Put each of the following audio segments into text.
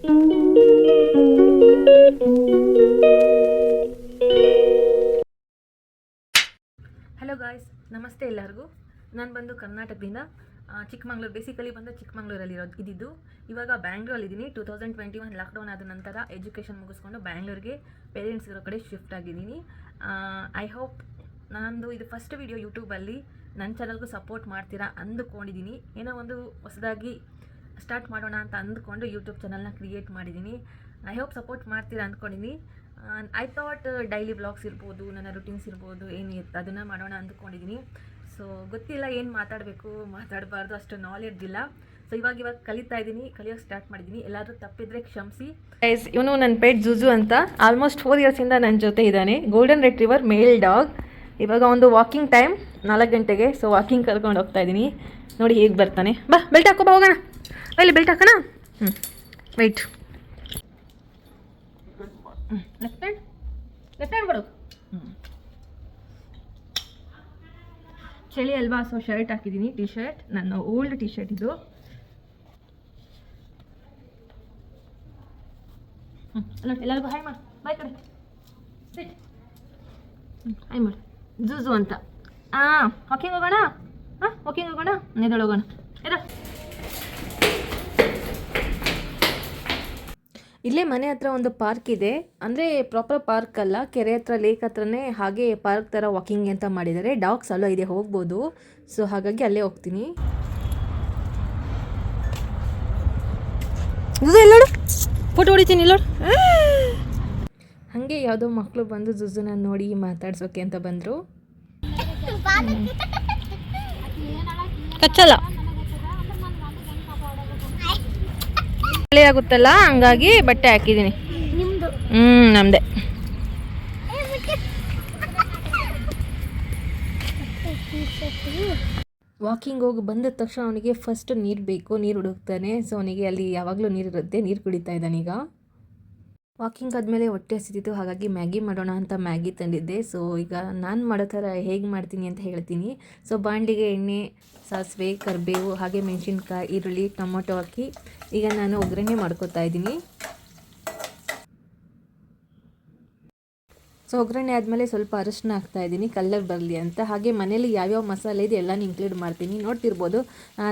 Hello guys, ನಮಸ್ತೆ ಎಲ್ಲರಿಗೂ. ನಾನು ಬಂದು ಕರ್ನಾಟಕದಿಂದ ಚಿಕ್ಕಮಂಗ್ಳೂರು, ಬೇಸಿಕಲಿ ಬಂದು ಚಿಕ್ಕಮಂಗ್ಳೂರಲ್ಲಿ ಇದ್ದಿದ್ದು. ಇವಾಗ ಬ್ಯಾಂಗ್ಳೂರಲ್ಲಿದ್ದೀನಿ. 2021 ಲಾಕ್ಡೌನ್ ಆದ ನಂತರ ಎಜುಕೇಷನ್ ಮುಗಿಸ್ಕೊಂಡು ಬ್ಯಾಂಗ್ಳೂರಿಗೆ ಪೇರೆಂಟ್ಸ್ ಇರೋ ಕಡೆ ಶಿಫ್ಟ್ ಆಗಿದ್ದೀನಿ. ಐ ಹೋಪ್ ನಂದು ಇದು ಫಸ್ಟ್ ವಿಡಿಯೋ ಯೂಟ್ಯೂಬಲ್ಲಿ. ನನ್ನ ಚಾನಲ್ಗೂ ಸಪೋರ್ಟ್ ಮಾಡ್ತೀರಾ ಅಂದುಕೊಂಡಿದ್ದೀನಿ. ಏನೋ ಒಂದು ಹೊಸದಾಗಿ ಸ್ಟಾರ್ಟ್ ಮಾಡೋಣ ಅಂತ ಅಂದ್ಕೊಂಡು ಯೂಟ್ಯೂಬ್ ಚಾನಲ್ನ ಕ್ರಿಯೇಟ್ ಮಾಡಿದ್ದೀನಿ. ಐ ಹೋಪ್ ಸಪೋರ್ಟ್ ಮಾಡ್ತೀರಾ ಅಂದ್ಕೊಂಡಿದ್ದೀನಿ. ಐ ಥಾಟ್ ಡೈಲಿ ವ್ಲಾಗ್ಸ್ ಇರ್ಬೋದು, ನನ್ನ ರುಟೀನ್ಸ್ ಇರ್ಬೋದು, ಏನು ಅದನ್ನು ಮಾಡೋಣ ಅಂದ್ಕೊಂಡಿದ್ದೀನಿ. ಸೊ ಗೊತ್ತಿಲ್ಲ ಏನು ಮಾತಾಡಬೇಕು ಮಾತಾಡಬಾರ್ದು, ಅಷ್ಟು ನಾಲೆಡ್ಜ್ ಇಲ್ಲ. ಸೊ ಇವಾಗ ಕಲಿತಾ ಇದ್ದೀನಿ, ಕಲಿಯೋಕ್ಕೆ ಸ್ಟಾರ್ಟ್ ಮಾಡಿದ್ದೀನಿ. ಎಲ್ಲಾದರೂ ತಪ್ಪಿದ್ರೆ ಕ್ಷಮಿಸಿ. ಇವನು ನನ್ನ ಪೆಟ್ ಜುಜು ಅಂತ. ಆಲ್ಮೋಸ್ಟ್ 4 ಇಯರ್ಸಿಂದ ನನ್ನ ಜೊತೆ ಇದ್ದಾನೆ. ಗೋಲ್ಡನ್ ರೆಟ್ರಿವರ್ ಮೇಲ್ ಡಾಗ್. ಇವಾಗ ಒಂದು ವಾಕಿಂಗ್ ಟೈಮ್ 4 ಗಂಟೆಗೆ. ಸೊ ವಾಕಿಂಗ್ ಕರ್ಕೊಂಡು ಹೋಗ್ತಾ ಇದ್ದೀನಿ. ನೋಡಿ ಹೇಗೆ ಬರ್ತಾನೆ. ಬಾ, ಬೆಲ್ಟ್ ಹಾಕೋ, ಬಾ ಹೋಗೋಣ. ಇಲ್ಲಿ ಬೆಲ್ಟ್ ಹಾಕೋಣ. ವೆಯ್ಟ್. ಲೆಫ್ಟ್ ಹ್ಯಾಂಡ್ ಕೊಡು. ಚಳಿ ಅಲ್ವಾ, ಸೊ ಶರ್ಟ್ ಹಾಕಿದ್ದೀನಿ, ಟಿ ಶರ್ಟ್. ನನ್ನ ಓಲ್ಡ್ ಟಿ ಶರ್ಟ್ ಇದು. ಎಲ್ಲರಿಗೂ ಹಾಯ್ ಮಾಡು, ಬಾಯ್ ಕಡೆ ಹಾಯ್ ಮಾಡು. ಜೂಜು ಅಂತ. ವಾಕಿಂಗ್ ಹೋಗೋಣ. ವಾಕಿಂಗ್ ಹೋಗೋಣ, ಎದೊಳಗೋಣ. ಇಲ್ಲೇ ಮನೆ ಹತ್ರ ಒಂದು ಪಾರ್ಕ್ ಇದೆ. ಅಂದರೆ ಪ್ರಾಪರ್ ಪಾರ್ಕ್ ಅಲ್ಲ, ಕೆರೆ ಹತ್ರ, ಲೇಕ್ ಹತ್ರನೇ ಹಾಗೆ ಪಾರ್ಕ್ ಥರ ವಾಕಿಂಗ್ ಅಂತ ಮಾಡಿದ್ದಾರೆ. ಡಾಗ್ಸ್ ಅಲ್ಲೋ ಇದೆ, ಹೋಗ್ಬೋದು. ಸೊ ಹಾಗಾಗಿ ಅಲ್ಲೇ ಹೋಗ್ತೀನಿ. ಎಲ್ಲೋಡು, ಫೋಟೋ ಹೊಡಿತೀನಿ ಎಲ್ಲೋಡು. ಹಾಗೆ ಯಾವುದೋ ಮಕ್ಕಳು ಬಂದು ಜುಜುನ ನೋಡಿ ಮಾತಾಡ್ಸೋಕೆ ಅಂತ ಬಂದರು. ಕಚ್ಚಲ್ಲ, ಮಳೆ ಆಗುತ್ತಲ್ಲ, ಹಂಗಾಗಿ ಬಟ್ಟೆ ಹಾಕಿದ್ದೀನಿ. ನಮ್ಮದೇ. ವಾಕಿಂಗ್ ಹೋಗಿ ಬಂದ ತಕ್ಷಣ ಅವನಿಗೆ ಫಸ್ಟ್ ನೀರು ಬೇಕು, ನೀರು ಹುಡುಕ್ತಾನೆ. ಸೊ ಅವನಿಗೆ ಅಲ್ಲಿ ಯಾವಾಗಲೂ ನೀರಿರುತ್ತೆ, ನೀರು ಕುಡಿತಾ ಇದ್ದಾನೀಗ. ವಾಕಿಂಗ್ ಆದಮೇಲೆ ಹೊಟ್ಟೆ ಹಸಿತಿತ್ತು, ಹಾಗಾಗಿ ಮ್ಯಾಗಿ ಮಾಡೋಣ ಅಂತ ಮ್ಯಾಗಿ ತಂದಿದ್ದೆ. ಸೊ ಈಗ ನಾನು ಮಾಡೋ ಥರ ಹೇಗೆ ಮಾಡ್ತೀನಿ ಅಂತ ಹೇಳ್ತೀನಿ. ಸೊ ಬಾಣಲಿಗೆ ಎಣ್ಣೆ, ಸಾಸಿವೆ, ಕರಿಬೇವು, ಹಾಗೆ ಮೆಣಸಿನ್ಕಾಯಿ, ಈರುಳ್ಳಿ, ಟೊಮೊಟೊ ಹಾಕಿ ಈಗ ನಾನು ಒಗ್ಗರಣೆ ಮಾಡ್ಕೊತಾ ಇದ್ದೀನಿ. ಸೊ ಒಗ್ಗರಣೆ ಆದಮೇಲೆ ಸ್ವಲ್ಪ ಅರಿಶಿನ ಹಾಕ್ತಾಯಿದ್ದೀನಿ, ಕಲರ್ ಬರಲಿ ಅಂತ. ಹಾಗೆ ಮನೇಲಿ ಯಾವ್ಯಾವ ಮಸಾಲೆ ಇದೆ ಎಲ್ಲನೂ ಇನ್ಕ್ಲೂಡ್ ಮಾಡ್ತೀನಿ. ನೋಡ್ತಿರ್ಬೋದು,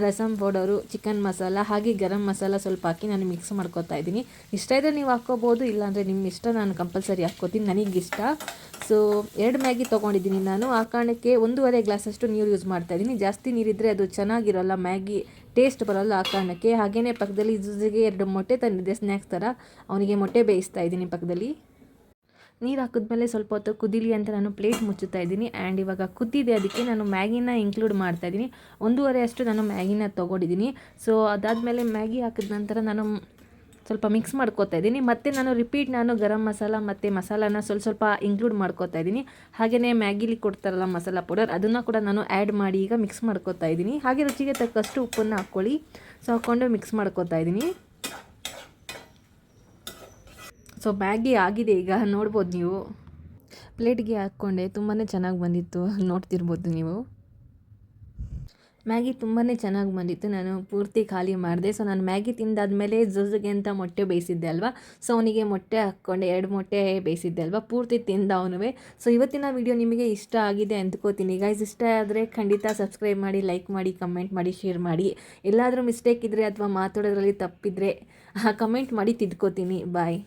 ರಸಮ್ ಪೌಡರು, ಚಿಕನ್ ಮಸಾಲ, ಹಾಗೆ ಗರಂ ಮಸಾಲ ಸ್ವಲ್ಪ ಹಾಕಿ ನಾನು ಮಿಕ್ಸ್ ಮಾಡ್ಕೊತಾ ಇದ್ದೀನಿ. ಇಷ್ಟ ಇದ್ದರೆ ನೀವು ಹಾಕ್ಕೋಬೋದು, ಇಲ್ಲಾಂದರೆ ನಿಮ್ಮ ಇಷ್ಟ. ನಾನು ಕಂಪಲ್ಸರಿ ಹಾಕ್ಕೋತೀನಿ, ನನಗಿಷ್ಟ. ಸೊ 2 ಮ್ಯಾಗಿ ತೊಗೊಂಡಿದ್ದೀನಿ ನಾನು. ಆ ಕಾರಣಕ್ಕೆ 1.5 ಗ್ಲಾಸಷ್ಟು ನೀರು ಯೂಸ್ ಮಾಡ್ತಾಯಿದ್ದೀನಿ. ಜಾಸ್ತಿ ನೀರಿದ್ದರೆ ಅದು ಚೆನ್ನಾಗಿರೋಲ್ಲ, ಮ್ಯಾಗಿ ಟೇಸ್ಟ್ ಬರೋಲ್ಲ. ಆ ಕಾರಣಕ್ಕೆ. ಹಾಗೆಯೇ ಪಕ್ಕದಲ್ಲಿ ಜುಜಿಗೆ 2 ಮೊಟ್ಟೆ ತಂದಿದ್ದೆ, ಸ್ನ್ಯಾಕ್ಸ್ ಥರ. ಅವನಿಗೆ ಮೊಟ್ಟೆ ಬೇಯಿಸ್ತಾ ಇದ್ದೀನಿ ಪಕ್ಕದಲ್ಲಿ. ನೀರು ಹಾಕಿದ್ಮೇಲೆ ಸ್ವಲ್ಪ ಹೊತ್ತು ಕುದೀಲಿ ಅಂತ ನಾನು ಪ್ಲೇಟ್ ಮುಚ್ಚುತ್ತಾ ಇದ್ದೀನಿ. ಆ್ಯಂಡ್ ಇವಾಗ ಕುದ್ದಿದೆ, ಅದಕ್ಕೆ ನಾನು ಮ್ಯಾಗಿನ ಇನ್ಕ್ಲೂಡ್ ಮಾಡ್ತಾಯಿದ್ದೀನಿ. 1.5 ಅಷ್ಟು ನಾನು ಮ್ಯಾಗಿನ ತೊಗೊಂಡಿದ್ದೀನಿ. ಸೊ ಅದಾದಮೇಲೆ ಮ್ಯಾಗಿ ಹಾಕಿದ ನಂತರ ನಾನು ಸ್ವಲ್ಪ ಮಿಕ್ಸ್ ಮಾಡ್ಕೊತಾ ಇದ್ದೀನಿ. ಮತ್ತು ನಾನು ಗರಂ ಮಸಾಲ ಮತ್ತು ಮಸಾಲಾನ ಸ್ವಲ್ಪ ಇನ್ಕ್ಲೂಡ್ ಮಾಡ್ಕೊತಾ ಇದ್ದೀನಿ. ಹಾಗೆಯೇ ಮ್ಯಾಗಿಲಿ ಕೊಡ್ತಾರಲ್ಲ ಮಸಾಲ ಪೌಡರ್, ಅದನ್ನು ಕೂಡ ನಾನು ಆ್ಯಡ್ ಮಾಡಿ ಈಗ ಮಿಕ್ಸ್ ಮಾಡ್ಕೊತಾ ಇದ್ದೀನಿ. ಹಾಗೆ ರುಚಿಗೆ ತಕ್ಕಷ್ಟು ಉಪ್ಪನ್ನು ಹಾಕ್ಕೊಳ್ಳಿ. ಸೊ ಹಾಕ್ಕೊಂಡು ಮಿಕ್ಸ್ ಮಾಡ್ಕೊತಾ ಇದ್ದೀನಿ. ಸೊ ಮ್ಯಾಗಿ ಆಗಿದೆ, ಈಗ ನೋಡ್ಬೋದು ನೀವು. ಪ್ಲೇಟ್ಗೆ ಹಾಕ್ಕೊಂಡೆ, ತುಂಬಾ ಚೆನ್ನಾಗಿ ಬಂದಿತ್ತು, ನೋಡ್ತಿರ್ಬೋದು ನೀವು. ಮ್ಯಾಗಿ ತುಂಬಾ ಚೆನ್ನಾಗಿ ಬಂದಿತ್ತು. ನಾನು ಪೂರ್ತಿ ಖಾಲಿ ಮಾಡಿದೆ. ಸೊ ನಾನು ಮ್ಯಾಗಿ ತಿಂದಾದ್ಮೇಲೆ ಜುಜಿಗೆ ಅಂತ ಮೊಟ್ಟೆ ಬೇಯಿಸಿದ್ದೆ ಅಲ್ವಾ. ಸೊ ಅವನಿಗೆ ಮೊಟ್ಟೆ ಹಾಕ್ಕೊಂಡೆ, 2 ಮೊಟ್ಟೆ ಬೇಯಿಸಿದ್ದೆ ಅಲ್ವಾ, ಪೂರ್ತಿ ತಿಂದ ಅವನುವೆ. ಸೊ ಇವತ್ತಿನ ವಿಡಿಯೋ ನಿಮಗೆ ಇಷ್ಟ ಆಗಿದೆ ಅಂದ್ಕೋತೀನಿ. ಗೈಸ್, ಇಷ್ಟ ಆದರೆ ಖಂಡಿತ ಸಬ್ಸ್ಕ್ರೈಬ್ ಮಾಡಿ, ಲೈಕ್ ಮಾಡಿ, ಕಮೆಂಟ್ ಮಾಡಿ, ಶೇರ್ ಮಾಡಿ. ಎಲ್ಲಾದರೂ ಮಿಸ್ಟೇಕ್ ಇದ್ದರೆ ಅಥವಾ ಮಾತಾಡೋದ್ರಲ್ಲಿ ತಪ್ಪಿದರೆ ಕಮೆಂಟ್ ಮಾಡಿ ತಿದ್ಕೋತೀನಿ. ಬಾಯ್.